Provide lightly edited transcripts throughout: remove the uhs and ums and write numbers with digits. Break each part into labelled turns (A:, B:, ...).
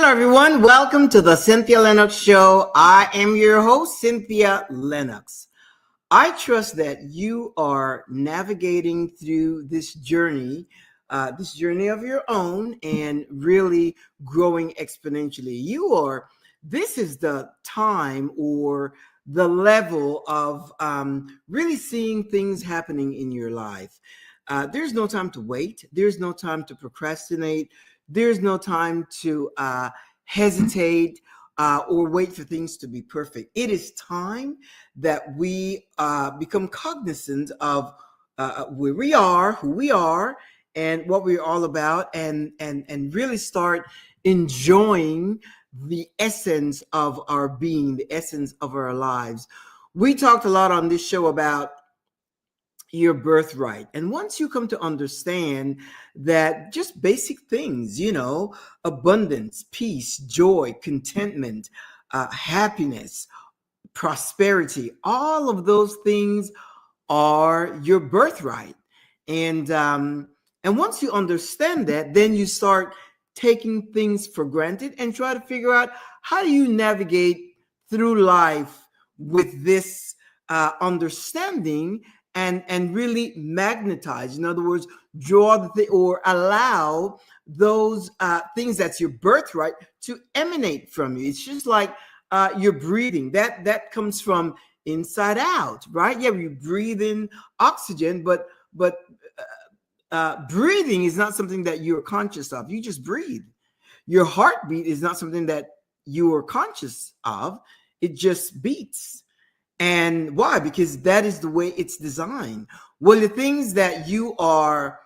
A: everyone. Welcome to the Cynthia Linox Show. I am your host, Cynthia Linox. I trust that you are navigating through this journey of your own, and really growing exponentially. This is the time or the level of really seeing things happening in your life. There's no time to wait. There's no time to procrastinate. There's no time to hesitate or wait for things to be perfect. It is time that we become cognizant of where we are, who we are, and what we're all about, and really start enjoying the essence of our being, the essence of our lives. We talked a lot on this show about your birthright. And once you come to understand that just basic things, abundance, peace, joy, contentment, happiness, prosperity, all of those things are your birthright. And once you understand that, then you start taking things for granted and try to figure out how do you navigate through life with this understanding, and really magnetize. In other words, draw the thing or allow those things that's your birthright to emanate from you. It's just like your breathing. That comes from inside out, right? Yeah, you breathe in oxygen, but breathing is not something that you're conscious of. You just breathe. Your heartbeat is not something that you are conscious of. It just beats. And why? Because that is the way it's designed. Well, the things that you are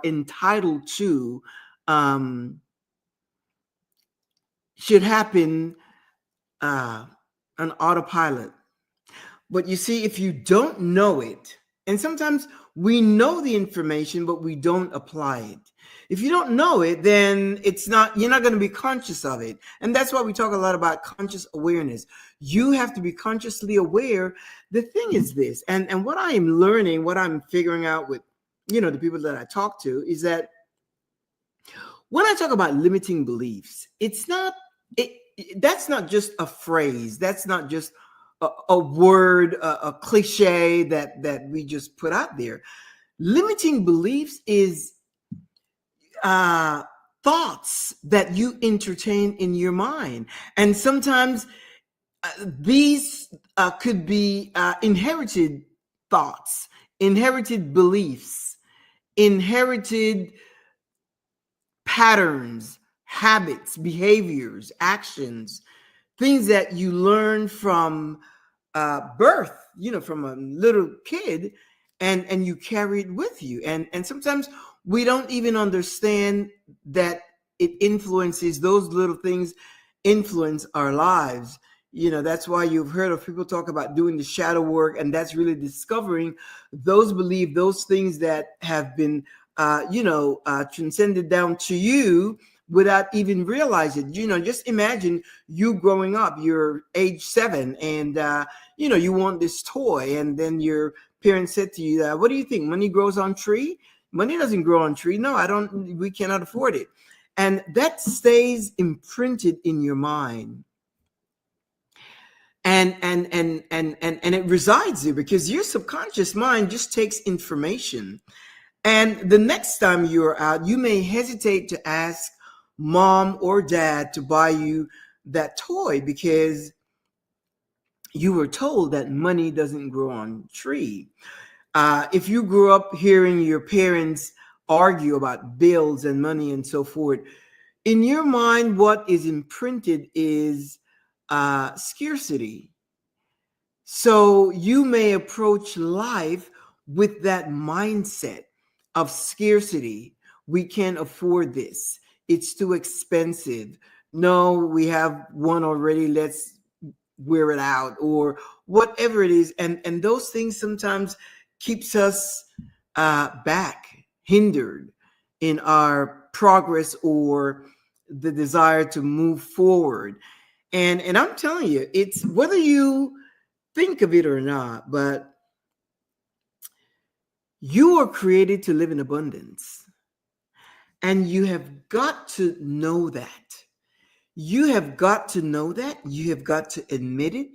A: entitled to should happen on autopilot. But you see, if you don't know it, and sometimes we know the information, but we don't apply it. If you don't know it, then you're not going to be conscious of it. And that's why we talk a lot about conscious awareness. You have to be consciously aware. The thing is this, and what I am learning, what I'm figuring out with, the people that I talk to, is that when I talk about limiting beliefs, that's not just a phrase. That's not just a word, a cliche that we just put out there. Limiting beliefs is thoughts that you entertain in your mind. And sometimes these could be inherited thoughts, inherited beliefs, inherited patterns, habits, behaviors, actions, things that you learn from birth, from a little kid, and you carry it with you. And sometimes we don't even understand that it influences, those little things influence our lives. That's why you've heard of people talk about doing the shadow work, and that's really discovering those beliefs, those things that have been, transcended down to you without even realizing. Just imagine you growing up, you're age 7, and you want this toy, and then your parents said to you, what do you think? Money grows on tree? Money doesn't grow on tree. No, we cannot afford it. And that stays imprinted in your mind. And it resides there because your subconscious mind just takes information. And the next time you're out, you may hesitate to ask mom or dad to buy you that toy because you were told that money doesn't grow on tree. If you grew up hearing your parents argue about bills and money and so forth, in your mind, what is imprinted is scarcity. So you may approach life with that mindset of scarcity. We can't afford this. It's too expensive. No, we have one already. Let's wear it out, or whatever it is. And those things sometimes keeps us back, hindered in our progress or the desire to move forward. And I'm telling you, it's whether you think of it or not, but you are created to live in abundance. And you have got to know that. You have got to know that. You have got to admit it.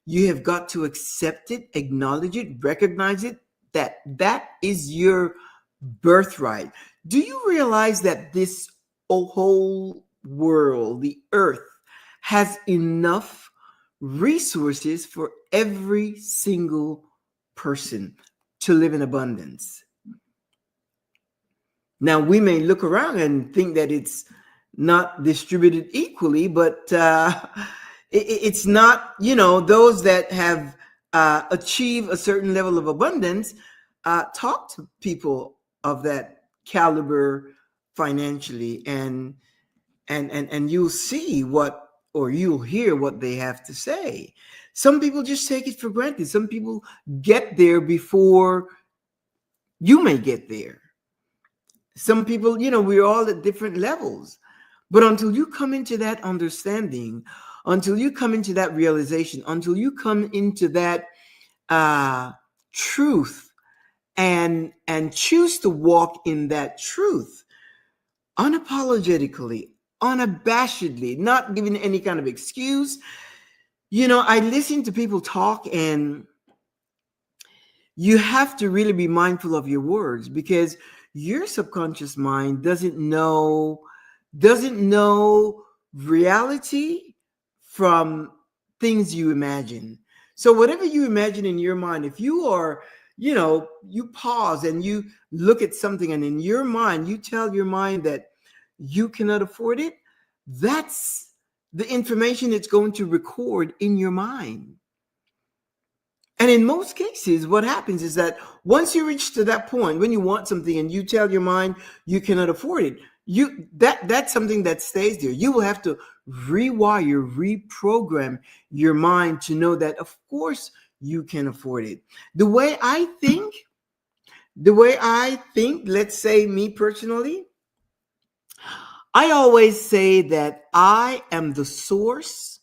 A: You have got to accept it, acknowledge it, recognize it, that that is your birthright. Do you realize that this whole world, the earth, has enough resources for every single person to live in abundance? Now, we may look around and think that it's not distributed equally, but it's not, those that have achieved a certain level of abundance, talk to people of that caliber financially, and you'll see what, or you'll hear what they have to say. Some people just take it for granted. Some people get there before you may get there. Some people, we're all at different levels. But until you come into that understanding, until you come into that realization, until you come into that truth and choose to walk in that truth unapologetically, unabashedly, not giving any kind of excuse. I listen to people talk, and you have to really be mindful of your words, because your subconscious mind doesn't know reality from things you imagine. So whatever you imagine in your mind, if you are, you pause and you look at something, and in your mind you tell your mind that you cannot afford it, that's the information it's going to record in your mind. And in most cases, what happens is that once you reach to that point, when you want something and you tell your mind you cannot afford it, that's something that stays there. You will have to rewire, reprogram your mind to know that, of course, you can afford it. The way I think, let's say me personally, I always say that I am the source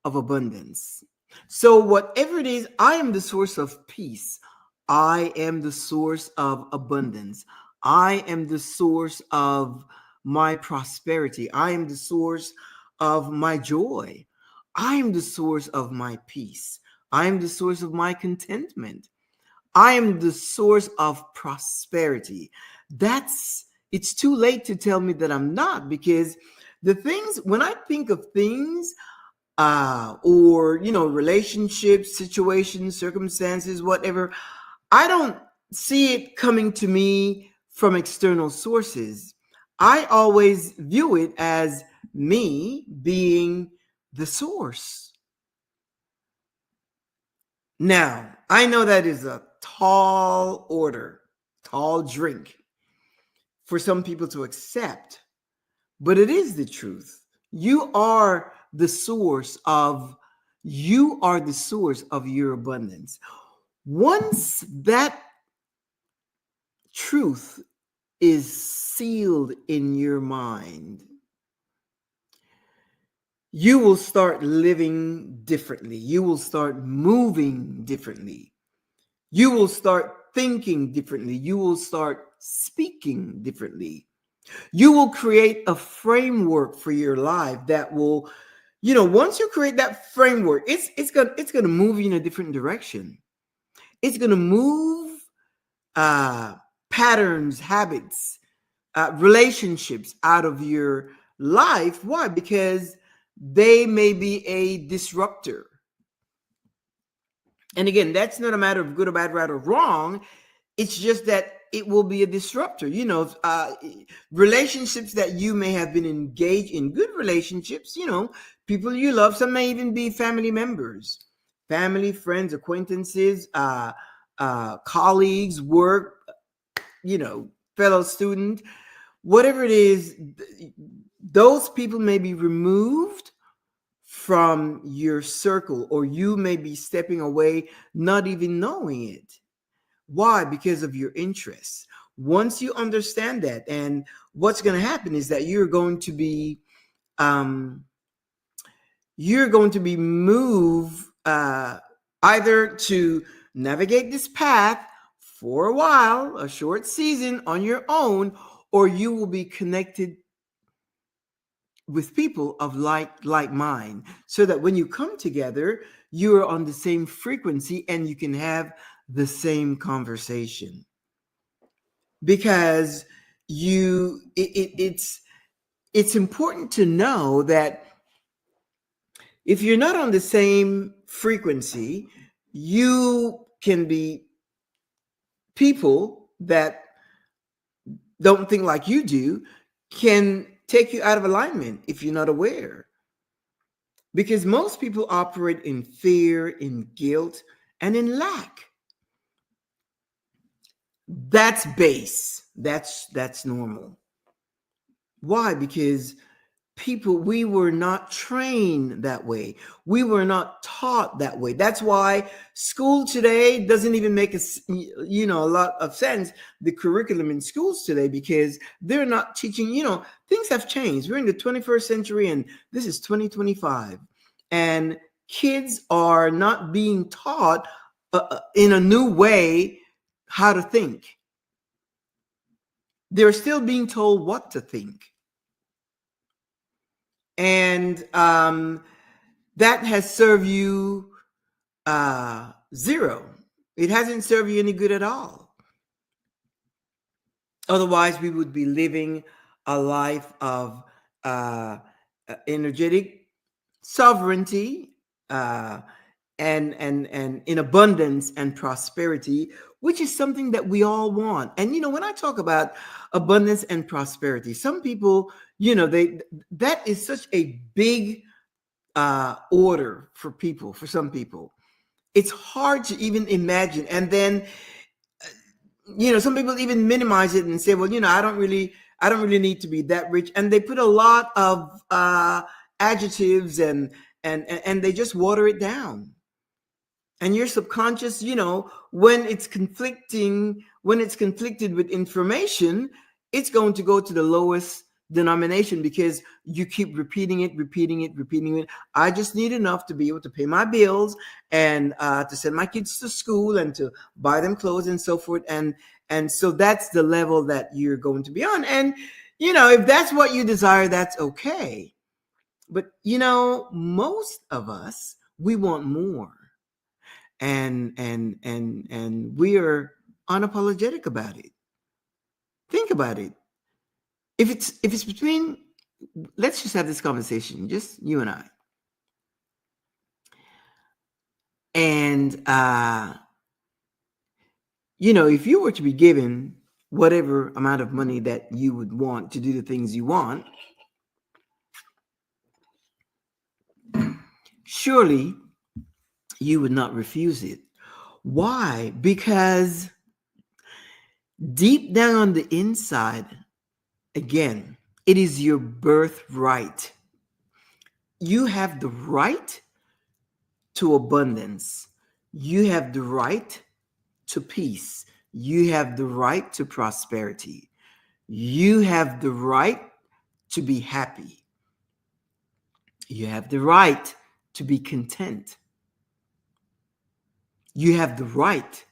A: of abundance. So whatever it is, I am the source of peace. I am the source of abundance. I am the source of my prosperity. I am the source of my joy. I am the source of my peace. I am the source of my contentment. I am the source of prosperity. It's too late to tell me that I'm not, because when I think of things, or relationships, situations, circumstances, whatever, I don't see it coming to me from external sources. I always view it as me being the source. Now, I know that is a tall order, tall drink for some people to accept, but it is the truth. You are the source of your abundance. Once that truth is sealed in your mind, you will start living differently. You will start moving differently. You will start thinking differently. You will start speaking differently. You will create a framework for your life that will, once you create that framework, it's gonna move you in a different direction. It's gonna move patterns, habits, relationships out of your life. Why? Because they may be a disruptor. And again, that's not a matter of good or bad, right or wrong. It's just that it will be a disruptor. Relationships that you may have been engaged in, good relationships, people you love, some may even be family members, family, friends, acquaintances, colleagues, work, fellow student, whatever it is, those people may be removed from your circle, or you may be stepping away, not even knowing it. Why? Because of your interests. Once you understand that, and what's going to happen is that you're going to be moved either to navigate this path for a while, a short season on your own, or you will be connected with people of like mind, so that when you come together, you are on the same frequency and you can have the same conversation. Because it's important to know that if you're not on the same frequency, you can be people that don't think like you do, can take you out of alignment if you're not aware. Because most people operate in fear, in guilt, and in lack. That's base. That's normal. Why? Because people, we were not trained that way. We were not taught that way. That's why school today doesn't even make a lot of sense, the curriculum in schools today, because they're not teaching. Things have changed. We're in the 21st century and this is 2025, and kids are not being taught in a new way how to think. They're still being told what to think. And that has served you zero. It hasn't served you any good at all. Otherwise, we would be living a life of energetic sovereignty, and in abundance and prosperity, which is something that we all want. And when I talk about abundance and prosperity, some people, that is such a big order for some people. It's hard to even imagine. And then some people even minimize it and say, well, I don't really need to be that rich, and they put a lot of adjectives and they just water it down. And your subconscious, when it's conflicted with information, it's going to go to the lowest denomination, because you keep repeating it. I just need enough to be able to pay my bills and to send my kids to school and to buy them clothes and so forth. And so that's the level that you're going to be on. And if that's what you desire, that's okay. But most of us, we want more. And we are unapologetic about it. Think about it. If it's between, let's just have this conversation, just you and I. And if you were to be given whatever amount of money that you would want to do the things you want, surely you would not refuse it. Why? Because deep down on the inside, again, it is your birthright. You have the right to abundance. You have the right to peace. You have the right to prosperity. You have the right to be happy. You have the right to be content. You have the right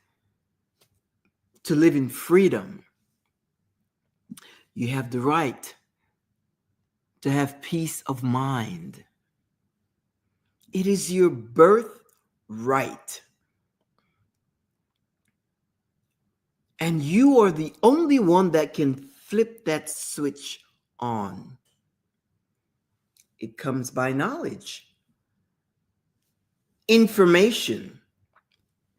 A: to live in freedom. You have the right to have peace of mind. It is your birthright. And you are the only one that can flip that switch on. It comes by knowledge, information.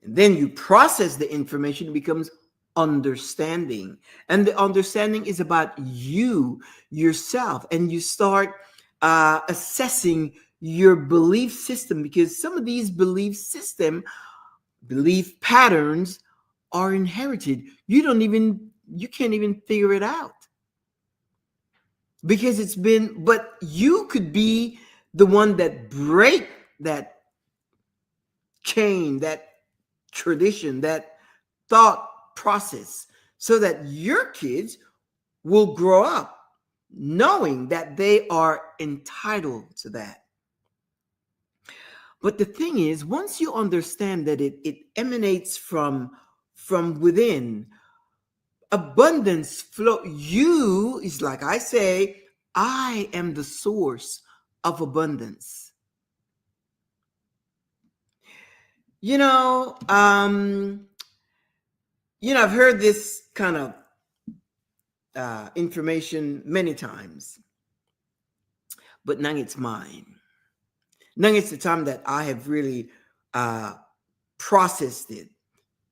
A: And then you process the information, it becomes understanding. And the understanding is about you, yourself. And you start assessing your belief system, because some of these belief patterns are inherited. You can't even figure it out, because but you could be the one that break that chain, that tradition, that thought process, so that your kids will grow up knowing that they are entitled to that. But the thing is, once you understand that it emanates from within, Abundance flow. You is like I say, I am the source of abundance. You know, um, I've heard this kind of information many times, but now it's mine. Now it's the time that I have really uh, processed it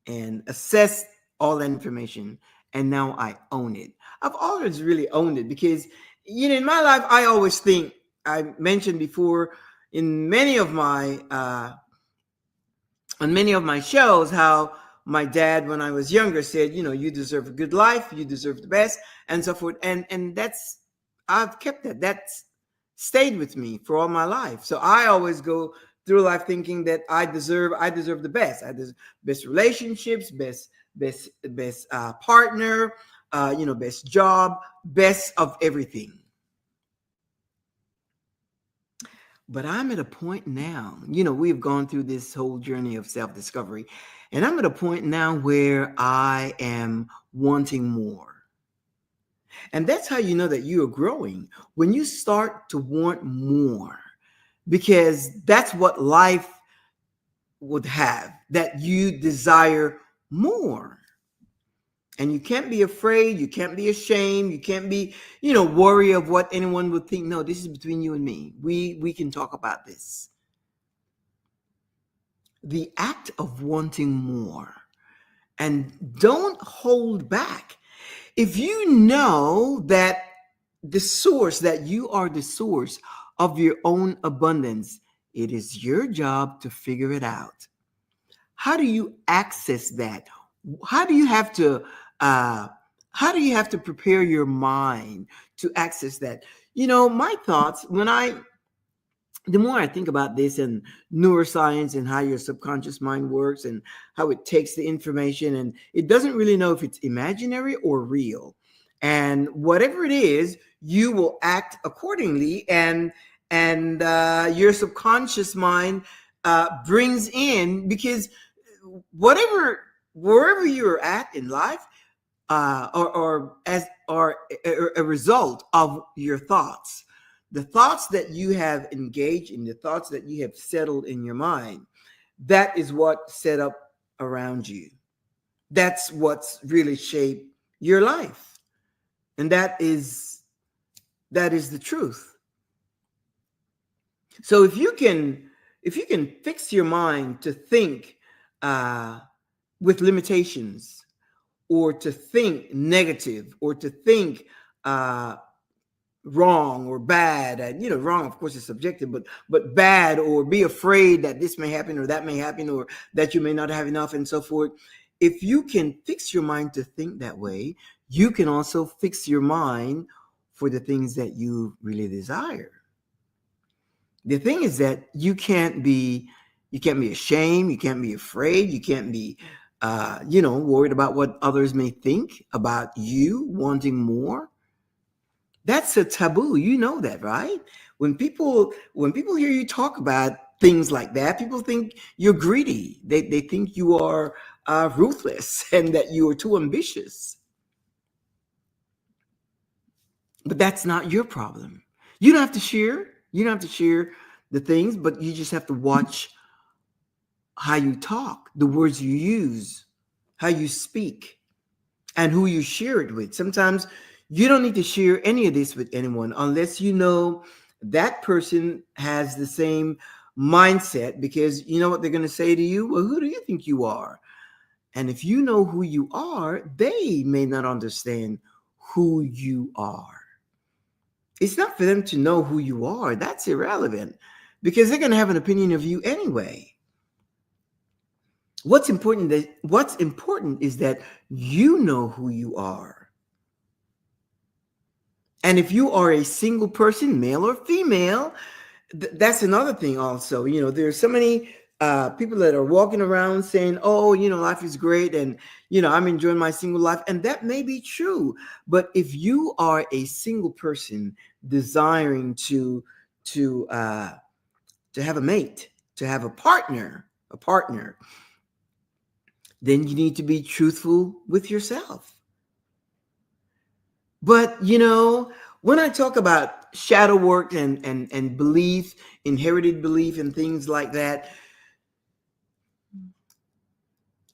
A: and assessed all that information, and now I own it. I've always really owned it because, in my life, I always think, I mentioned before in many of my on many of my shows how my dad, when I was younger, said, you deserve a good life, you deserve the best, and so forth. And that's, I've kept that. That's stayed with me for all my life. So I always go through life thinking that I deserve the best. I deserve best relationships, best partner, best job, best of everything. But I'm at a point now, we've gone through this whole journey of self discovery, and I'm at a point now where I am wanting more. And that's how you know that you are growing, when you start to want more, because that's what life would have, that you desire more. And you can't be afraid, you can't be ashamed, you can't be, worry of what anyone would think. No, this is between you and me. We can talk about this. The act of wanting more, and don't hold back. If you know that that you are the source of your own abundance, it is your job to figure it out. How do you access that? How do you have to uh, how do you have to prepare your mind to access that? My thoughts, the more I think about this and neuroscience and how your subconscious mind works and how it takes the information, and it doesn't really know if it's imaginary or real. And whatever it is, you will act accordingly. And your subconscious mind brings in, because wherever you're at in life, or a result of your thoughts. The thoughts that you have engaged in, the thoughts that you have settled in your mind, that is what set up around you. That's what's really shaped your life. And that is the truth. So if you can fix your mind to think with limitations, or to think negative, or to think wrong or bad, and wrong of course is subjective, but bad, or be afraid that this may happen or that may happen, or that you may not have enough, and so forth. If you can fix your mind to think that way, you can also fix your mind for the things that you really desire. The thing is that you can't be ashamed, you can't be afraid, you can't be worried about what others may think about you wanting more. That's a taboo. You know that, right? When people hear you talk about things like that, people think you're greedy. They think you are ruthless and that you are too ambitious. But that's not your problem. You don't have to share. You don't have to share the things, but you just have to watch how you talk, the words you use, how you speak, and who you share it with. Sometimes you don't need to share any of this with anyone unless you know that person has the same mindset, because you know what they're going to say to you? Well, who do you think you are? And if you know who you are, they may not understand who you are. It's not for them to know who you are. That's irrelevant, because they're going to have an opinion of you anyway. What's important is that you know who you are. And if you are a single person, male or female, that's another thing also. There's so many people that are walking around saying, oh, life is great, and I'm enjoying my single life, and that may be true. But if you are a single person desiring to have a mate, to have a partner, then you need to be truthful with yourself. But when I talk about shadow work and belief, inherited belief and things like that,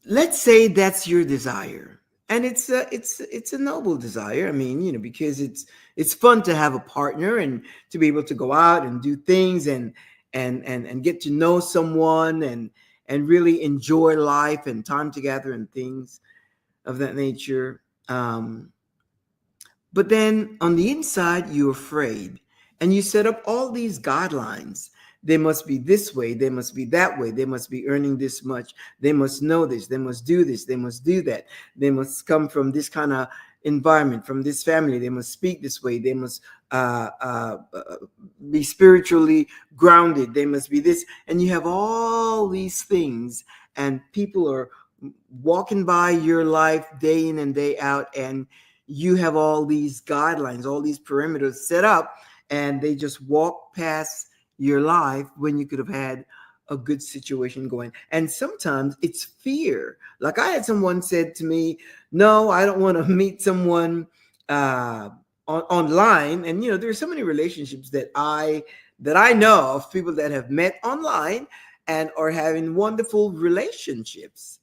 A: let's say that's your desire. And it's a noble desire. I mean, because it's fun to have a partner and to be able to go out and do things and get to know someone and really enjoy life and time together and things of that nature. But then on the inside, you're afraid. And you set up all these guidelines. They must be this way. They must be that way. They must be earning this much. They must know this. They must do this. They must do that. They must come from this kind of environment, from this family. They must speak this way. They must be spiritually grounded. They must be this. And you have all these things, and people are walking by your life day in and day out, and you have all these guidelines, all these perimeters set up, and they just walk past your life when you could have had a good situation going. And sometimes it's fear. Like I had someone said to me, no, I don't want to meet someone online. And there's so many relationships that I know of, people that have met online and are having wonderful relationships.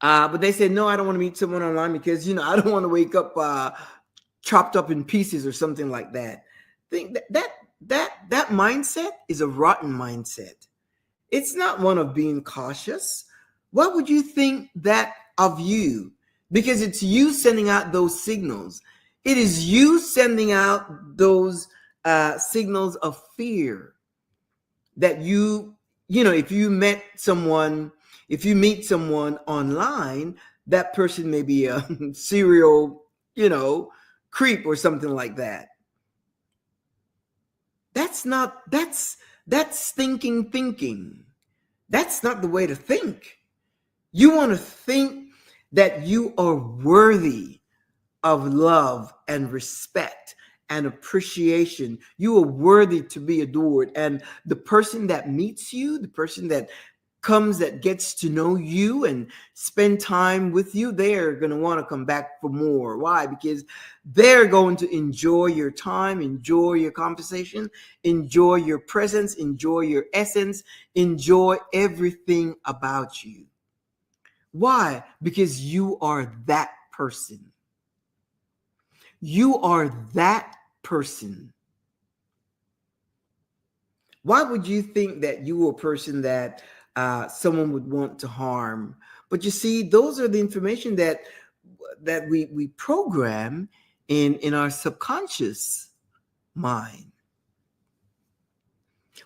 A: But they said, no, I don't want to meet someone online because, I don't want to wake up chopped up in pieces or something like that. Think that mindset is a rotten mindset. It's not one of being cautious. What would you think that of you? Because it's you sending out those signals. It is you sending out those signals of fear that if you meet someone online, that person may be a serial, creep or something like that. That's thinking. That's not the way to think. You want to think that you are worthy of love and respect and appreciation. You are worthy to be adored. And the person that meets you, the person that comes, that gets to know you and spend time with you, they're going to want to come back for more. Why? Because they're going to enjoy your time, enjoy your conversation, enjoy your presence, enjoy your essence, enjoy everything about you. Why? Because you are that person. You are that person. Why would you think that you were a person that someone would want to harm? But you see, those are the information that we program in our subconscious mind.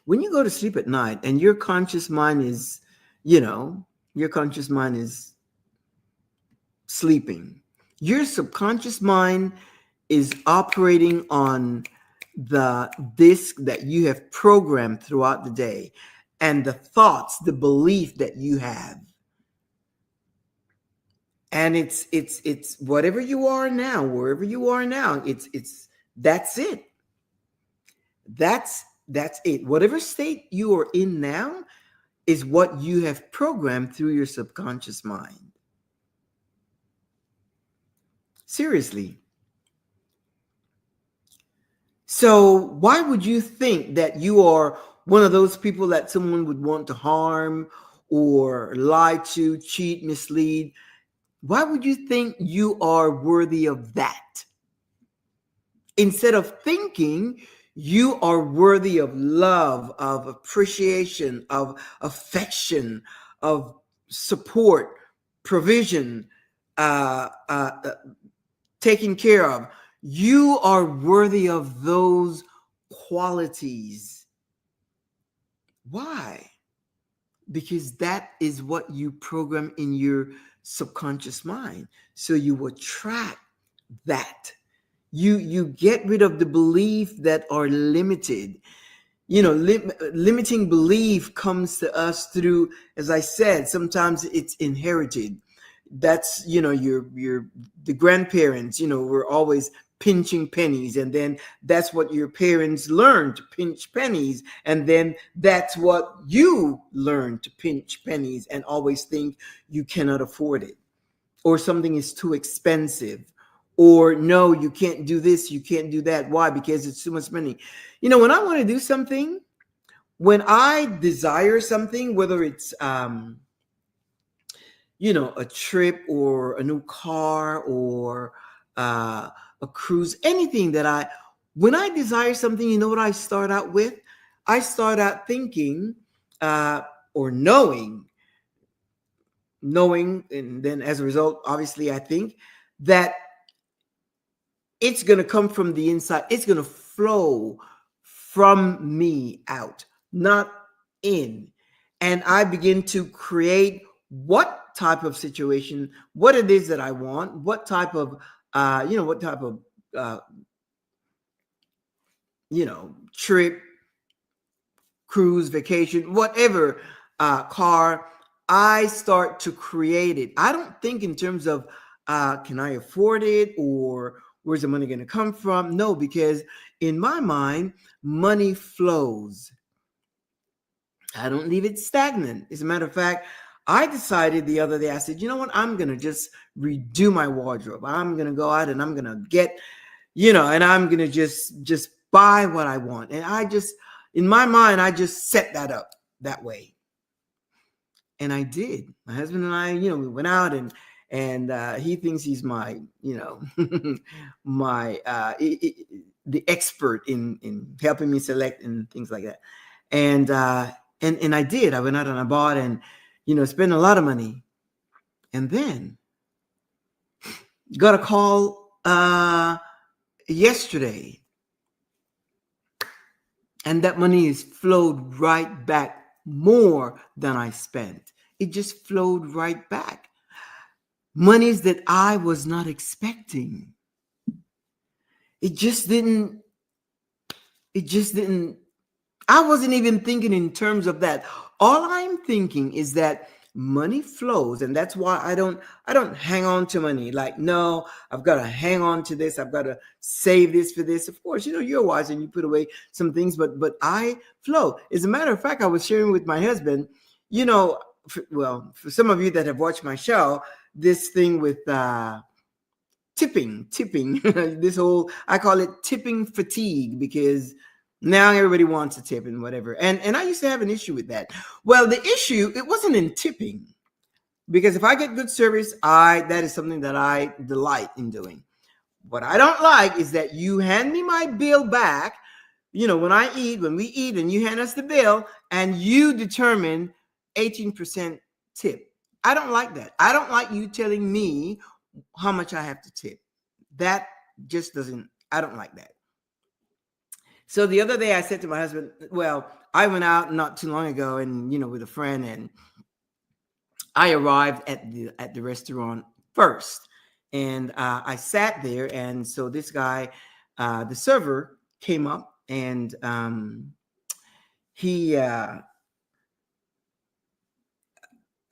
A: When you go to sleep at night and your conscious mind is, sleeping, your subconscious mind is operating on the disk that you have programmed throughout the day, and the thoughts, the belief that you have. And it's whatever you are now, wherever you are now, that's it. That's it. Whatever state you are in now is what you have programmed through your subconscious mind. Seriously. So why would you think that you are one of those people that someone would want to harm or lie to, cheat, mislead? Why would you think you are worthy of that? Instead of thinking you are worthy of love, of appreciation, of affection, of support, provision, taken care of. You are worthy of those qualities. Why? Because that is what you program in your subconscious mind. So you attract that. You get rid of the belief that are limited. Limiting belief comes to us through, as I said, sometimes it's inherited. That's the grandparents were always pinching pennies, and then that's what your parents learned, to pinch pennies, and then that's what you learn, to pinch pennies and always think you cannot afford it, or something is too expensive, or no, you can't do this, you can't do that. Why? Because it's too much money. When I want to do something, when I desire something, whether it's a trip or a new car or a cruise, anything that when I desire something, you know what I start out with? I start out thinking or knowing, and then as a result, obviously, I think that it's going to come from the inside. It's going to flow from me out, not in. And I begin to create what type of situation, what it is that I want, what type of, uh, trip, cruise, vacation, whatever car, I start to create it. I don't think in terms of can I afford it or where's the money going to come from? No, because in my mind, money flows. I don't leave it stagnant. As a matter of fact, I decided the other day, I said, you know what? I'm going to just redo my wardrobe. I'm going to go out and I'm going to get, and I'm going to just buy what I want. And in my mind, I just set that up that way. And I did. My husband and I, we went out and he thinks he's my, the expert in helping me select and things like that. And I did. I went out and I bought and, spent a lot of money. And then got a call yesterday. And that money has flowed right back more than I spent. It just flowed right back. Monies that I was not expecting. It just didn't, I wasn't even thinking in terms of that. All I'm thinking is that money flows, and that's why I don't hang on to money. Like, no, I've got to hang on to this. I've got to save this for this. Of course, you're wise and you put away some things, but I flow. As a matter of fact, I was sharing with my husband, for some of you that have watched my show, this thing with tipping, this whole, I call it tipping fatigue, because now everybody wants a tip and whatever. And I used to have an issue with that. Well, the issue, it wasn't in tipping, because if I get good service, that is something that I delight in doing. What I don't like is that you hand me my bill back, when we eat and you hand us the bill and you determine 18% tip. I don't like that. I don't like you telling me how much I have to tip. That just I don't like that. So the other day I said to my husband, well, I went out not too long ago and, with a friend, and I arrived at the restaurant first, and I sat there. And so this guy, the server, came up, and he, I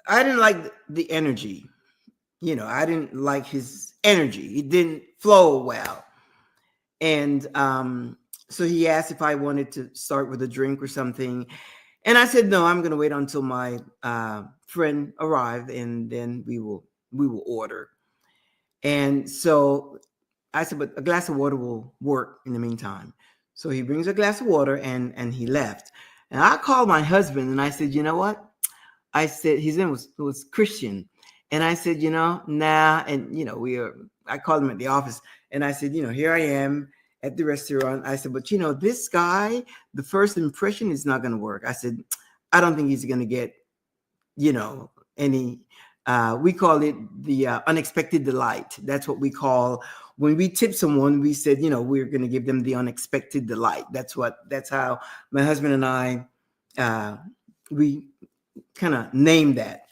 A: didn't like the energy. I didn't like his energy. It didn't flow well. And so he asked if I wanted to start with a drink or something. And I said, no, I'm going to wait until my friend arrived, and then we will order. And so I said, but a glass of water will work in the meantime. So he brings a glass of water, and he left. And I called my husband and I said, you know what? I said, his name was Christian. And I said, nah. And, I called him at the office, and I said, here I am at the restaurant. I said, but this guy, the first impression is not going to work. I said, I don't think he's going to get, any, we call it the unexpected delight. That's what we call when we tip someone. We said, we're going to give them the unexpected delight. That's how my husband and I, we kind of named that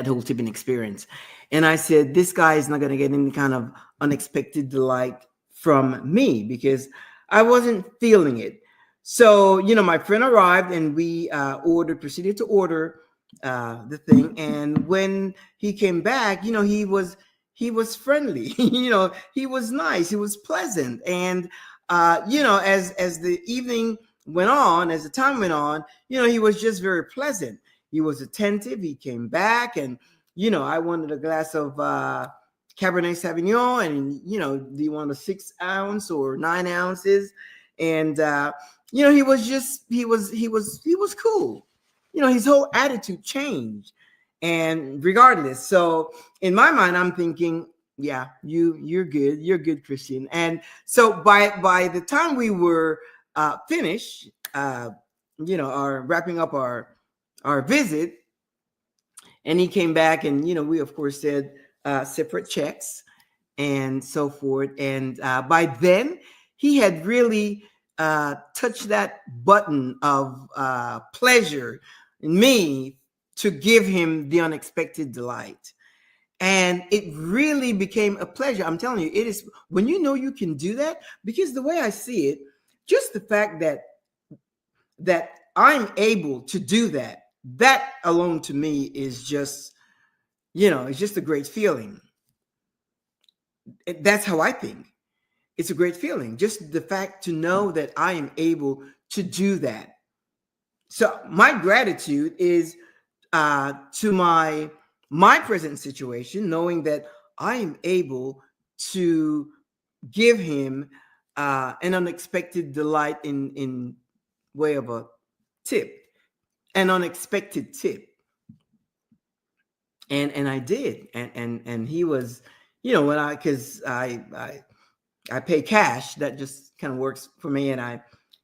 A: whole tipping experience. And I said, this guy is not going to get any kind of unexpected delight from me, because I wasn't feeling it. So, my friend arrived, and we proceeded to order the thing. And when he came back, he was friendly. He was nice. He was pleasant. And as the evening went on, as the time went on, he was just very pleasant. He was attentive. He came back, and I wanted a glass of Cabernet Sauvignon, and do you want a 6 ounce or 9 ounces? And he was just he was cool. His whole attitude changed, and regardless. So in my mind, I'm thinking, yeah, you're good, Christian. And so by the time we were finished, our wrapping up our visit, and he came back, and we of course said separate checks and so forth. And by then, he had really touched that button of pleasure in me to give him the unexpected delight. And it really became a pleasure. I'm telling you, it is when you can do that, because the way I see it, just the fact that I'm able to do that, that alone to me is just, it's just a great feeling. That's how I think. It's a great feeling. Just the fact to know that I am able to do that. So my gratitude is to my present situation, knowing that I am able to give him an unexpected delight in way of a tip, an unexpected tip. And I did. And he was, when because I pay cash, that just kind of works for me.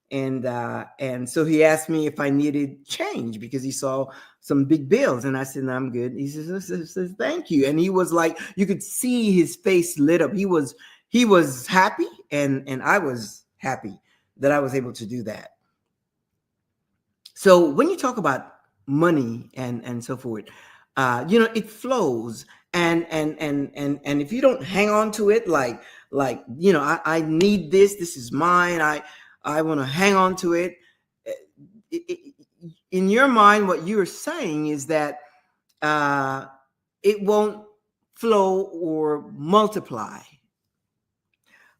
A: And so he asked me if I needed change because he saw some big bills, and I said, no, I'm good. He says thank you. And he was like, you could see his face lit up. He was happy, and I was happy that I was able to do that. So when you talk about money and so forth, it flows, and if you don't hang on to it, like I need this. This is mine. I want to hang on to it. In your mind, what you're saying is that it won't flow or multiply.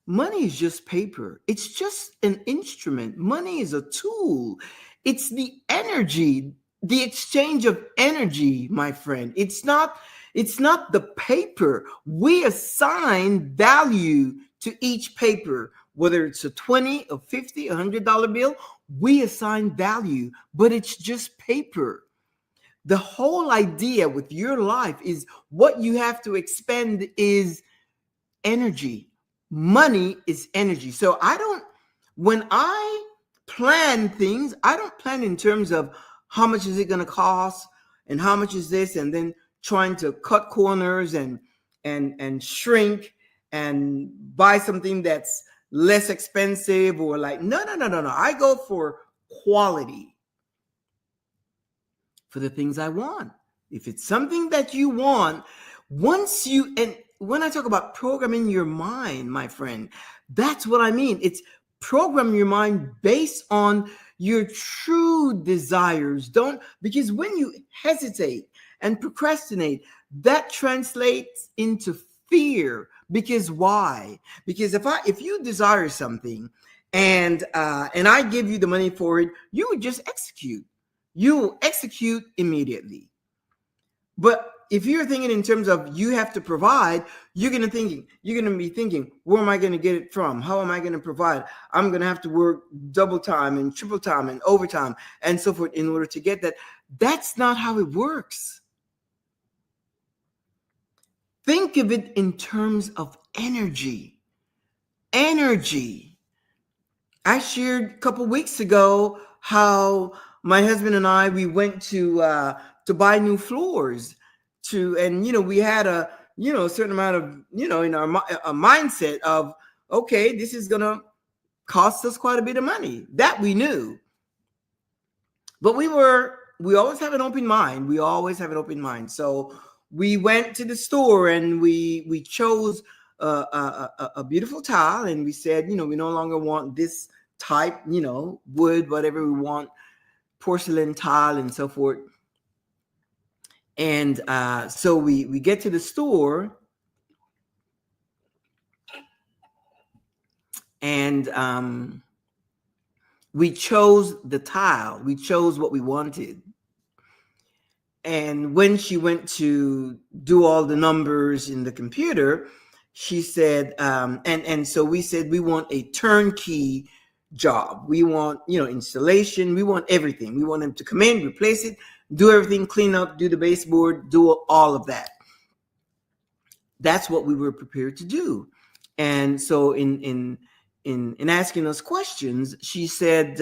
A: Money is just paper. It's just an instrument. Money is a tool. It's the energy, the exchange of energy, my friend. It's not the paper. We assign value to each paper, whether it's a 20, a 50, $100 bill, we assign value, but it's just paper. The whole idea with your life is what you have to expend is energy. Money is energy. So when I plan things, I don't plan in terms of how much is it going to cost and how much is this, and then trying to cut corners and shrink and buy something that's less expensive, or like, no. I go for quality for the things I want. If it's something that you want, and when I talk about programming your mind, my friend, that's what I mean. It's program your mind based on your true desires. Because when you hesitate and procrastinate, that translates into fear. Because why? Because if you desire something and I give you the money for it, you would just execute. You will execute immediately. But if you're thinking in terms of you have to provide, you're going to be thinking, where am I going to get it from? How am I going to provide? I'm going to have to work double time and triple time and overtime and so forth in order to get that. That's not how it works. Think of it in terms of energy. Energy. I shared a couple weeks ago how my husband and I, we went to buy new floors and we had a certain amount of in our a mindset of, okay, this is gonna cost us quite a bit of money. That we knew, but we always have an open mind. We always have an open mind. So we went to the store and we chose a beautiful tile, and we said, we no longer want this type, wood, whatever we want, porcelain tile and so forth. And so we get to the store, and we chose the tile. We chose what we wanted. And when she went to do all the numbers in the computer, she said, and so we said we want a turnkey job. We want, installation. We want everything. We want them to come in, replace it, do everything, clean up, do the baseboard, do all of that. That's what we were prepared to do. And so in asking us questions, she said,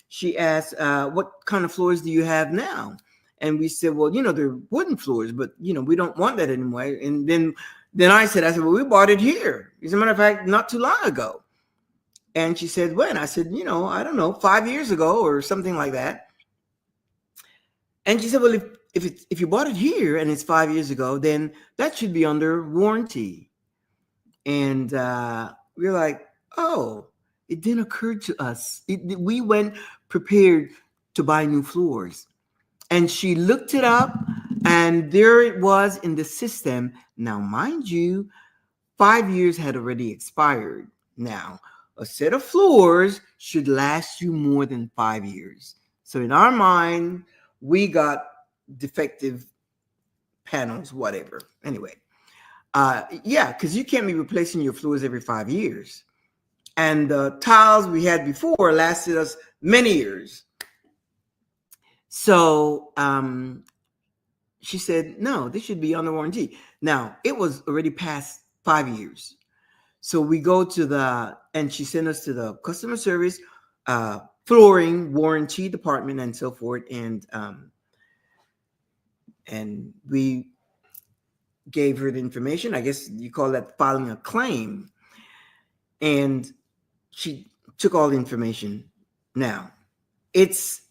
A: she asked, what kind of floors do you have now? And we said, well, they're wooden floors, but we don't want that anymore. And then I said, well, we bought it here. As a matter of fact, not too long ago. And she said, when? I said, I don't know, 5 years ago or something like that. And she said, well, if you bought it here and it's 5 years ago, then that should be under warranty. And we were like, oh, it didn't occur to us. We went prepared to buy new floors. And she looked it up, and there it was in the system. Now, mind you, 5 years had already expired. Now, a set of floors should last you more than 5 years. So in our mind, we got defective panels, whatever. Anyway, because you can't be replacing your floors every 5 years. And the tiles we had before lasted us many years. So she said, no, this should be under warranty. Now, it was already past 5 years. So we go to and she sent us to the customer service, flooring warranty department and so forth. And we gave her the information. I guess you call that filing a claim. And she took all the information. Now, it's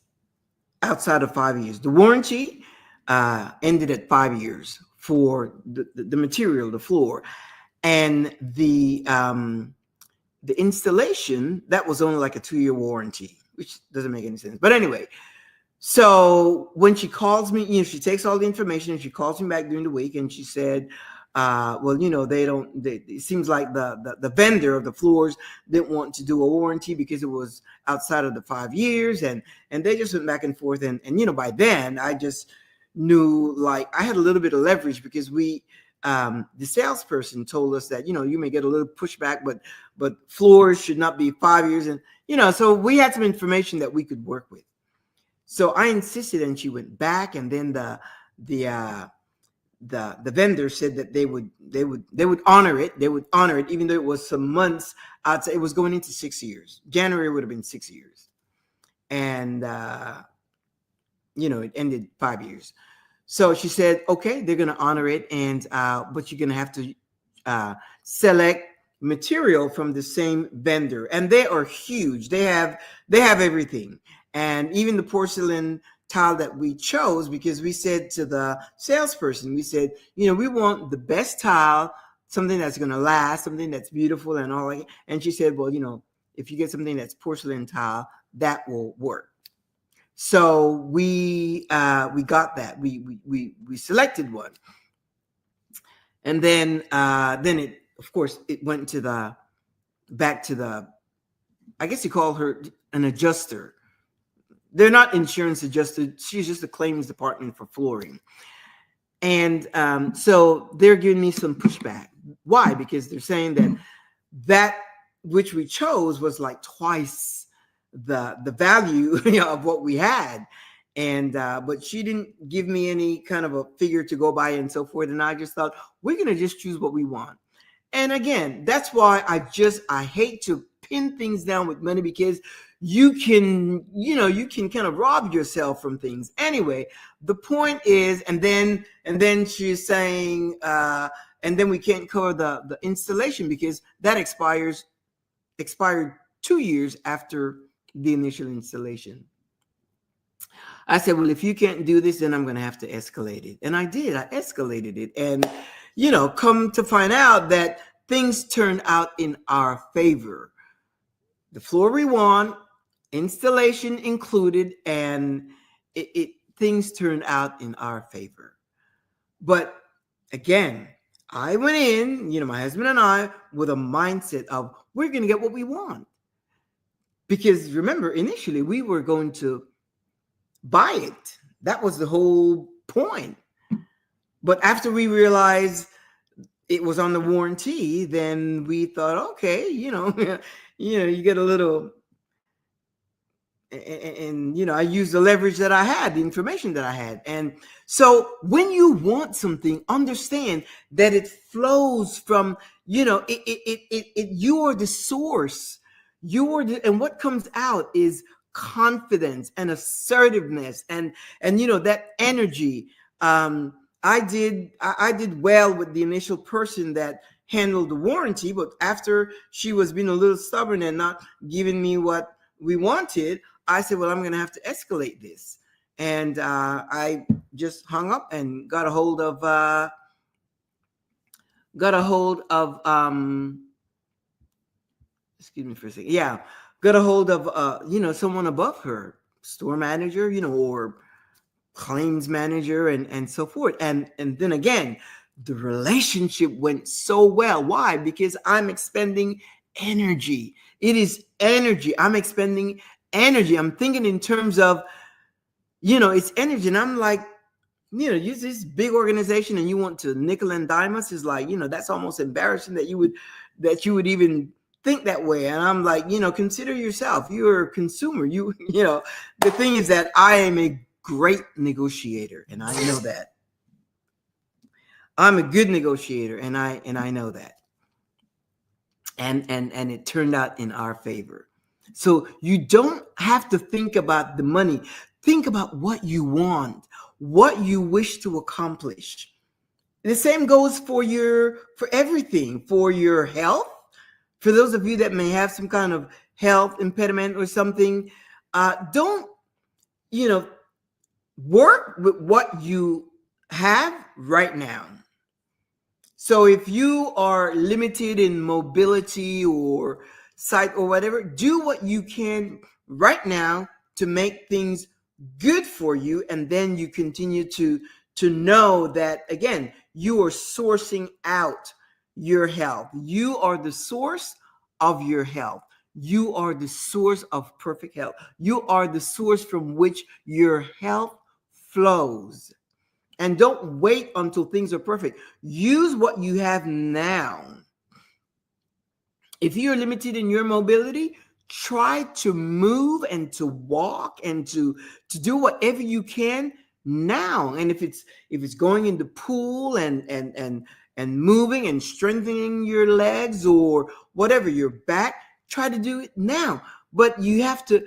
A: outside of 5 years. The warranty ended at 5 years for the material, the floor. And the installation, that was only like a 2-year warranty, which doesn't make any sense. But anyway, so when she calls me, she takes all the information and she calls me back during the week and she said, well, it seems like the vendor of the floors didn't want to do a warranty because it was outside of the 5 years. And they just went back and forth. And by then I just knew, like, I had a little bit of leverage because the salesperson told us that, you may get a little pushback, but floors should not be 5 years. And, so we had some information that we could work with. So I insisted, and she went back, and then the vendor said that they would honor it. They would honor it, even though it was some months outside. It was going into 6 years. January would have been 6 years. And, it ended 5 years. So she said, okay, they're going to honor it. And, but you're going to have to select material from the same vendor. And they are huge. They have everything. And even the porcelain tile that we chose, because we said to the salesperson, we said, we want the best tile, something that's going to last, something that's beautiful and all that. And she said, well, if you get something that's porcelain tile, that will work. So we got that. We selected one. And then it, of course, it went back to the, I guess you call her an adjuster. They're not insurance adjusted. She's just the claims department for flooring. And so they're giving me some pushback. Why? Because they're saying that which we chose was like twice the value of what we had. And but she didn't give me any kind of a figure to go by and so forth. And I just thought, we're going to just choose what we want. And again, that's why I hate to pin things down with money, because you can kind of rob yourself from things. Anyway, the point is, and then she's saying, and then we can't cover the installation because that expired 2 years after the initial installation. I said, well, if you can't do this, then I'm going to have to escalate it. And I did. I escalated it. And, come to find out that things turned out in our favor. The floor we want, installation included, and things turned out in our favor. But again, I went in, my husband and I, with a mindset of we're going to get what we want. Because remember, initially we were going to buy it. That was the whole point. But after we realized it was on the warranty, then we thought, okay, you get a little, and I used the leverage that I had, the information that I had. And so when you want something, understand that it flows from, you are the source. And what comes out is confidence and assertiveness and that energy. I did well with the initial person that handled the warranty, but after she was being a little stubborn and not giving me what we wanted, I said, well, I'm going to have to escalate this. And I just hung up and got a hold of excuse me for a second. Yeah. Got a hold of, someone above her, store manager, or claims manager and so forth. And then again, the relationship went so well. Why? Because I'm expending energy. It is energy. I'm expending energy. I'm thinking in terms of, it's energy. And I'm like, you're this big organization and you want to nickel and dime us, is like, that's almost embarrassing that you would even think that way. And I'm like, consider yourself. You're a consumer. The thing is that I am a great negotiator, and I know that. I'm a good negotiator, and I know that. And it turned out in our favor. So you don't have to think about the money. Think about what you want, what you wish to accomplish. The same goes for everything, for your health. For those of you that may have some kind of health impediment or something, don't, work with what you have right now. So if you are limited in mobility or sight or whatever, do what you can right now to make things good for you. And then you continue to know that, again, you are sourcing out your health. You are the source of your health. You are the source of perfect health. You are the source from which your health flows. And don't wait until things are perfect. Use what you have now. If you're limited in your mobility, try to move and to walk and to do whatever you can now. And if it's going in the pool and moving and strengthening your legs or whatever, your back, try to do it now. But you have to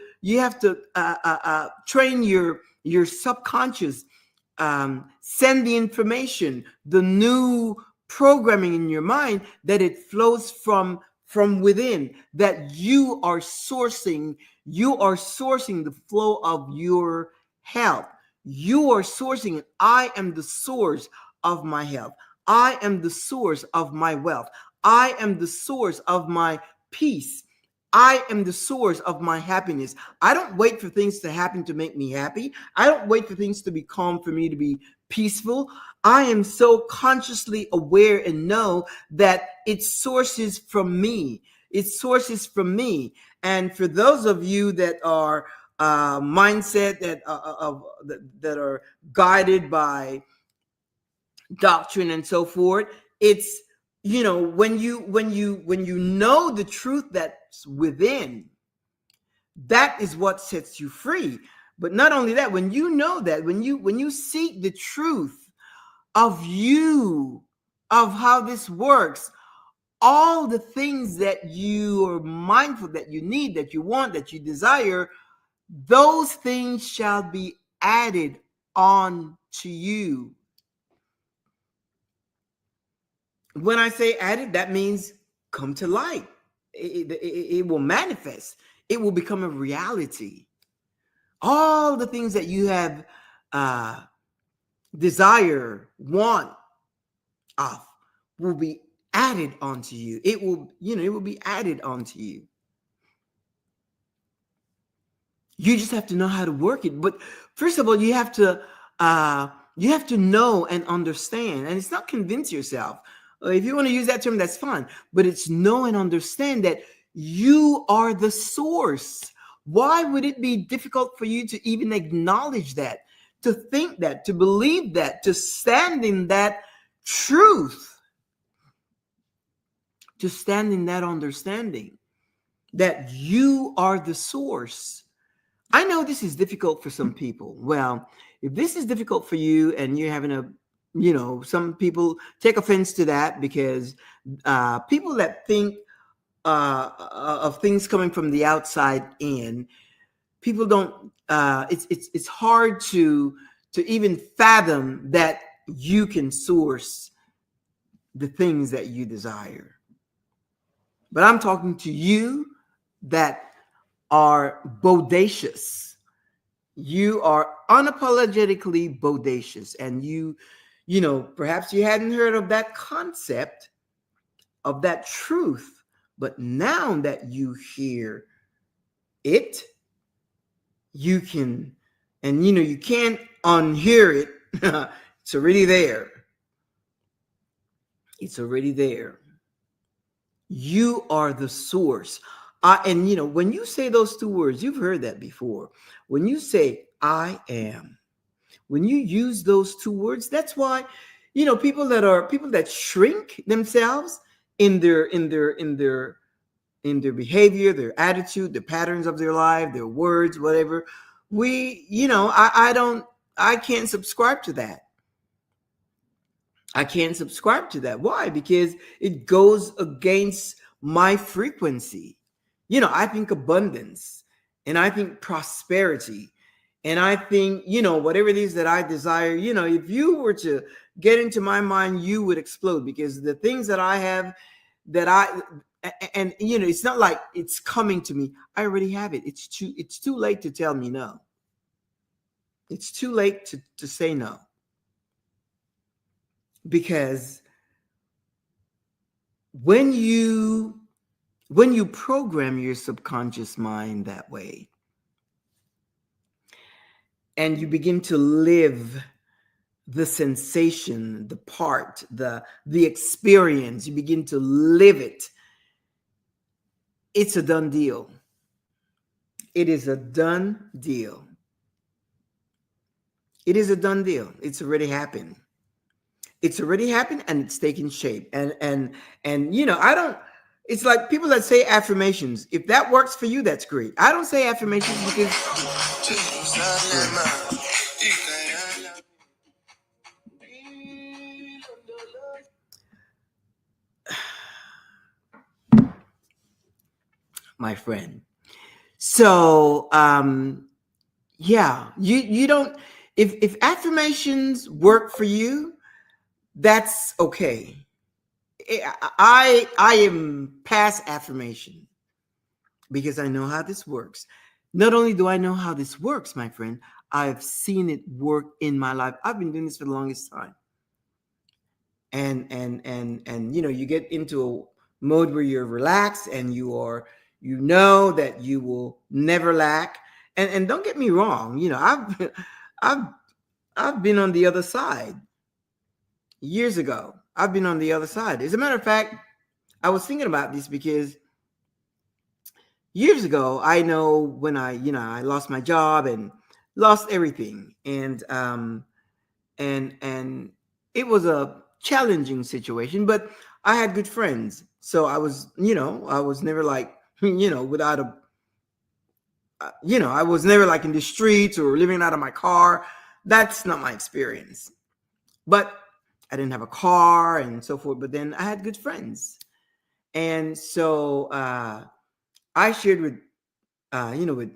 A: train your subconscious. Send the information, the new programming in your mind, that it flows from within, that you are sourcing the flow of your health. You are sourcing it. I am the source of my health. I am the source of my wealth. I am the source of my peace. I am the source of my happiness. I don't wait for things to happen to make me happy. I don't wait for things to be calm for me to be peaceful. I am so consciously aware and know that it sources from me. It sources from me. And for those of you that are mindset that are guided by doctrine and so forth, it's, when you know the truth that's within, that is what sets you free. But not only that, when you know that, when you seek the truth of you, of how this works, all the things that you are mindful that you need, that you want, that you desire, those things shall be added on to you. When I say added, that means come to light. It will manifest. It will become a reality. All the things that you have desire, want of, will be added onto you. It will be added onto you. You just have to know how to work it. But first of all, you have to know and understand. And it's not convince yourself. If you want to use that term, that's fine. But it's know and understand that you are the source. Why would it be difficult for you to even acknowledge that? to think that, to believe that, to stand in that truth, to stand in that understanding that you are the source. I know this is difficult for some people. Well, if this is difficult for you and you're having some people take offense to that because people that think of things coming from the outside in, people don't. It's hard to even fathom that you can source the things that you desire. But I'm talking to you that are bodacious. You are unapologetically bodacious, and perhaps you hadn't heard of that concept, of that truth, but now that you hear it, you can, and you can't unhear it. It's already there. It's already there. You are the source. And when you say those two words, you've heard that before. When you say I am, when you use those two words, that's why people that shrink themselves in their behavior, their attitude, the patterns of their life, their words, whatever. I can't subscribe to that. I can't subscribe to that. Why? Because it goes against my frequency. I think abundance, and I think prosperity, and I think, whatever it is that I desire, if you were to get into my mind, you would explode, because the things that I have, it's not like it's coming to me. I already have it. It's too late to tell me no. It's too late to say no. Because when you program your subconscious mind that way, and you begin to live the sensation, the part, the experience, you begin to live it, it's a done deal. It is a done deal. It is a done deal. It's already happened. It's already happened, and it's taken shape. And I don't. It's like people that say affirmations. If that works for you, that's great. I don't say affirmations because. My friend. So, yeah, you don't. If affirmations work for you, that's okay. I am past affirmation because I know how this works. Not only do I know how this works, my friend, I've seen it work in my life. I've been doing this for the longest time. And you get into a mode where you're relaxed, and you know that you will never lack. And don't get me wrong, I've been on the other side years ago. I've been on the other side. As a matter of fact, I was thinking about this because years ago, I know when I lost my job and lost everything, and it was a challenging situation, but I had good friends, so I was never like without a I was never like in the streets or living out of my car. That's not my experience. But I didn't have a car and so forth. But then I had good friends, and so I shared with with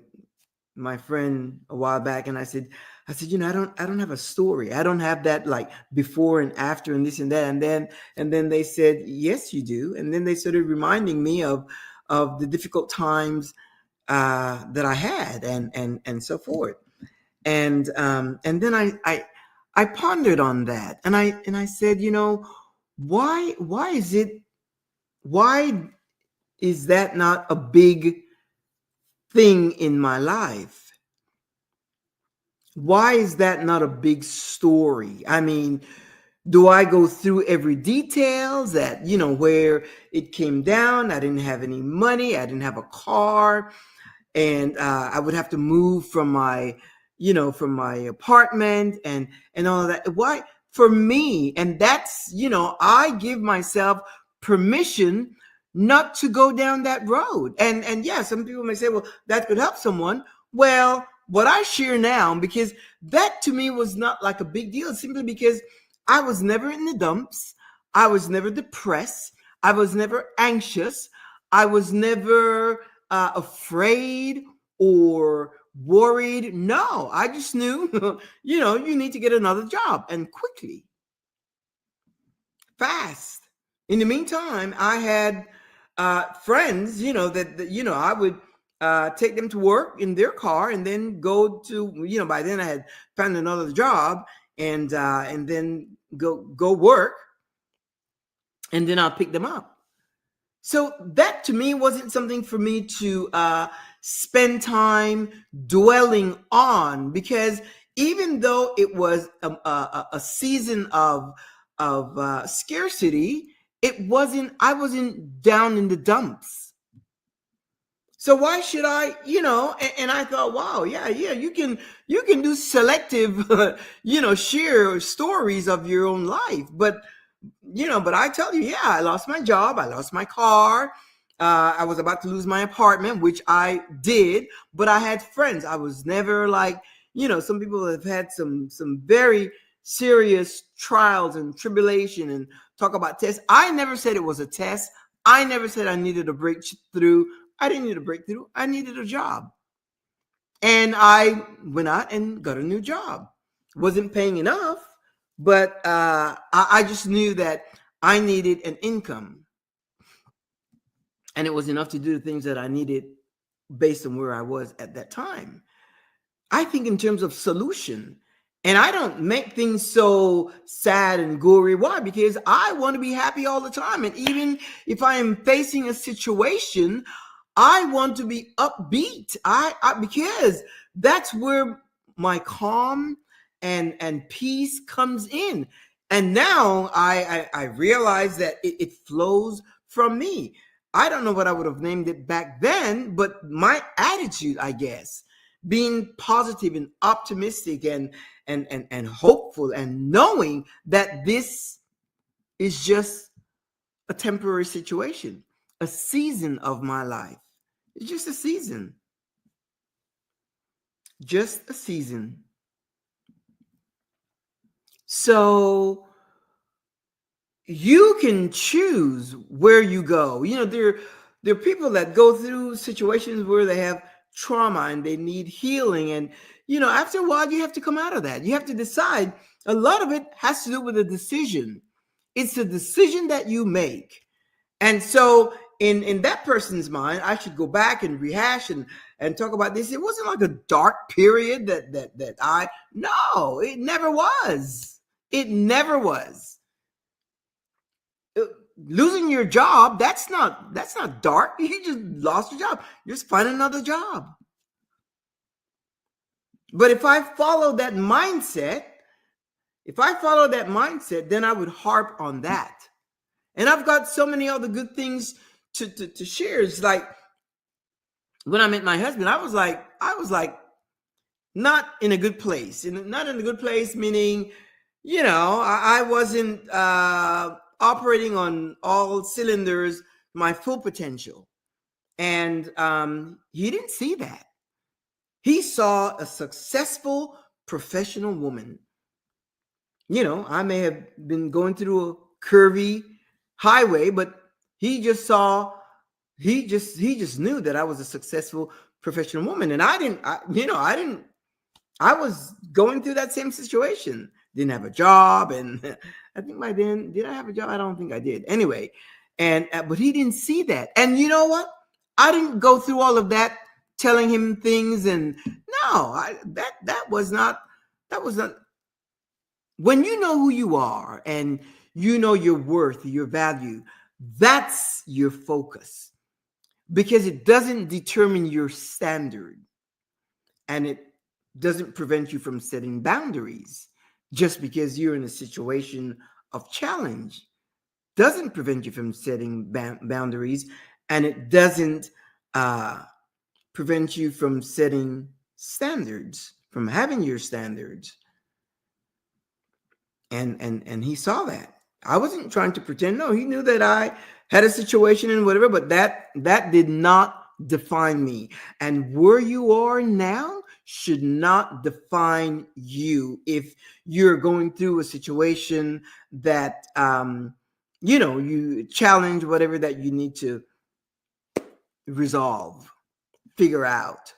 A: my friend a while back, and I said, I don't have a story. I don't have that like before and after and this and that. And then they said, yes, you do. And then they started reminding me of the difficult times that I had and so forth. And then I pondered on that, and I said, why is that not a big thing in my life? Why is that not a big story? I mean, do I go through every details that, where it came down? I didn't have any money. I didn't have a car. And I would have to move from my, from my apartment and all of that. Why? For me, and that's, I give myself permission not to go down that road. And yeah, some people may say, well, that could help someone. Well, what I share now, because that to me was not like a big deal, simply because I was never in the dumps. I was never depressed. I was never anxious. I was never afraid or worried. No, I just knew, you need to get another job, and quickly, fast. In the meantime, I had friends, that I would take them to work in their car and then go to, by then I had found another job, and then go work, and then I'll pick them up. So that to me wasn't something for me to spend time dwelling on, because even though it was a season of scarcity, I wasn't down in the dumps. So why should I, and I thought, wow, yeah, you can do selective, share stories of your own life, but I tell you, yeah, I lost my job, I lost my car, I was about to lose my apartment, which I did, but I had friends. I was never like, some people have had some very serious trials and tribulation and talk about tests. I never said it was a test. I never said I needed a breakthrough. I didn't need a breakthrough. I needed a job. And I went out and got a new job. Wasn't paying enough, but I just knew that I needed an income. And it was enough to do the things that I needed based on where I was at that time. I think in terms of solution, and I don't make things so sad and gory. Why? Because I want to be happy all the time. And even if I am facing a situation, I want to be upbeat. Because that's where my calm and peace comes in. And now I realize that it flows from me. I don't know what I would have named it back then, but my attitude, I guess, being positive and optimistic and hopeful, and knowing that this is just a temporary situation, a season of my life. It's just a season. Just a season. So you can choose where you go. There are people that go through situations where they have trauma and they need healing. And, after a while, you have to come out of that. You have to decide. A lot of it has to do with a decision. It's a decision that you make. And so in that person's mind, I should go back and rehash and talk about this. It wasn't like a dark period no, it never was. It never was. Losing your job, that's not dark. You just lost your job. Just find another job. But if I follow that mindset, then I would harp on that. And I've got so many other good things to share. It's like when I met my husband, I was like not in a good place. Not in a good place, meaning, I wasn't operating on all cylinders, my full potential. And he didn't see that. He saw a successful professional woman. I may have been going through a curvy highway, but he just knew that I was a successful professional woman. And I was going through that same situation. Didn't have a job. And I think by then, did I have a job? I don't think I did. Anyway, but he didn't see that. And you know what? I didn't go through all of that telling him things. And no, that was not. When you know who you are and you know your worth, your value, that's your focus, because it doesn't determine your standard, and it doesn't prevent you from setting boundaries. Just because you're in a situation of challenge doesn't prevent you from setting boundaries, and it doesn't prevent you from setting standards, from having your standards. And he saw that. I wasn't trying to pretend. No, he knew that I had a situation and whatever, but that did not define me. And where you are now should not define you. If you're going through a situation that you challenge whatever that you need to resolve, figure out,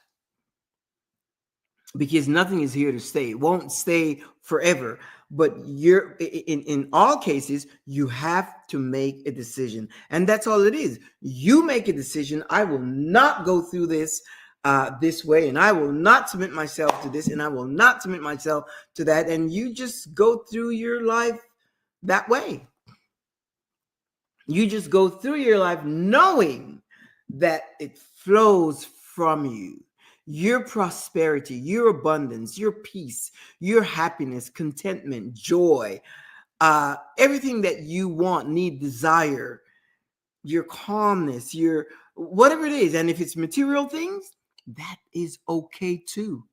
A: because nothing is here to stay. It won't stay forever. But you're in all cases, you have to make a decision. And that's all it is. You make a decision. I will not go through this this way, and I will not submit myself to this, and I will not submit myself to that. And you just go through your life that way. You just go through your life knowing that it flows from you. Your prosperity, your abundance, your peace, your happiness, contentment, joy, everything that you want, need, desire, your calmness, your whatever it is. And if it's material things, that is okay too.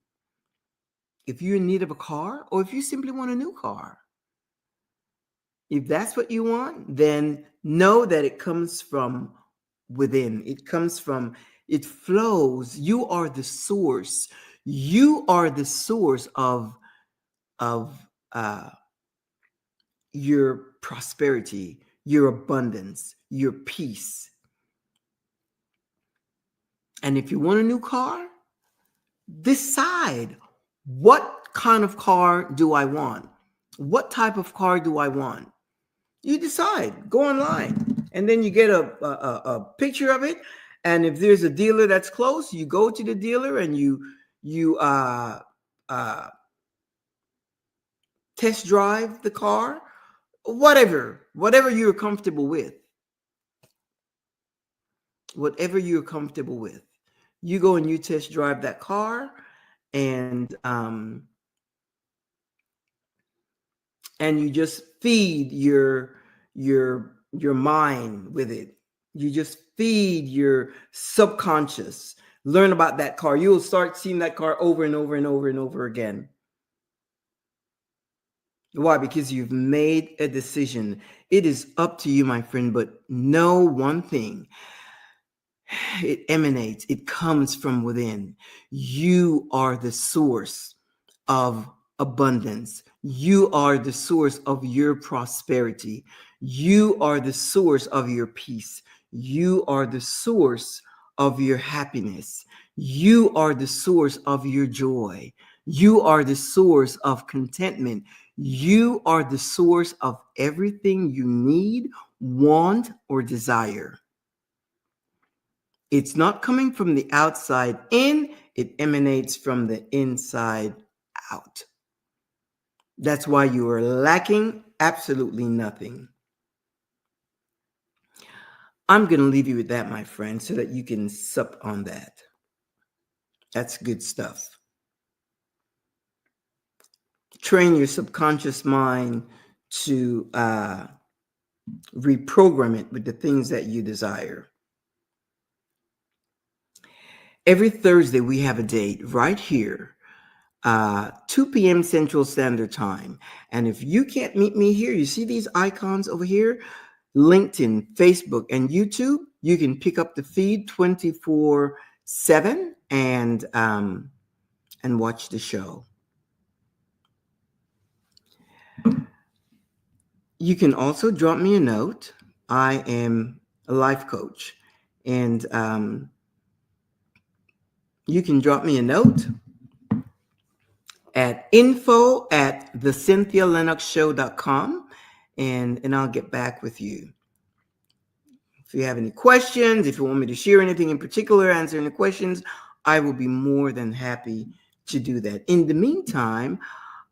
A: If you're in need of a car, or if you simply want a new car, if that's what you want, then know that it comes from within. It flows. You are the source. You are the source of your prosperity, your abundance, your peace. And if you want a new car, decide, what kind of car do I want? What type of car do I want? You decide. Go online, and then you get a picture of it. And if there's a dealer that's close, you go to the dealer and you test drive the car, whatever you're comfortable with. Whatever you're comfortable with, you go and you test drive that car, and you just feed your mind with it. You just feed your subconscious. Learn about that car. You'll start seeing that car over and over and over and over again. Why? Because you've made a decision. It is up to you, my friend, but know one thing. It emanates. It comes from within. You are the source of abundance. You are the source of your prosperity. You are the source of your peace. You are the source of your happiness. You are the source of your joy. You are the source of contentment. You are the source of everything you need, want, or desire. It's not coming from the outside in, it emanates from the inside out. That's why you are lacking absolutely nothing. I'm going to leave you with that, my friend, so that you can sup on that. That's good stuff. Train your subconscious mind to reprogram it with the things that you desire. Every Thursday, we have a date right here, 2 p.m. Central Standard Time. And if you can't meet me here, you see these icons over here, LinkedIn, Facebook, and YouTube. You can pick up the feed 24/7 and watch the show. You can also drop me a note. I am a life coach, and you can drop me a note at info@thecynthialinoxshow.com, and I'll get back with you. If you have any questions, if you want me to share anything in particular, answer any questions, I will be more than happy to do that. In the meantime,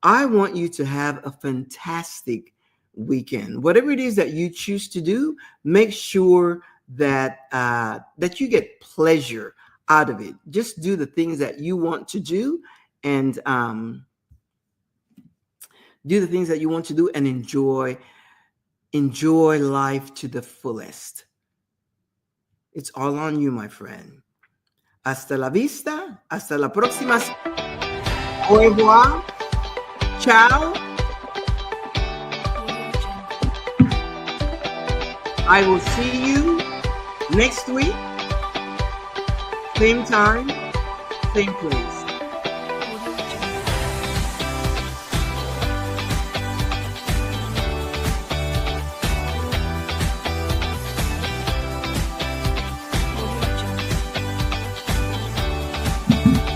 A: I want you to have a fantastic weekend. Whatever it is that you choose to do, make sure that that you get pleasure out of it. Just do the things that you want to do, and do the things that you want to do, and enjoy life to the fullest. It's all on you, my friend. Hasta la vista. Hasta la próxima. Au revoir. Ciao. I will see you next week. Same time, same place.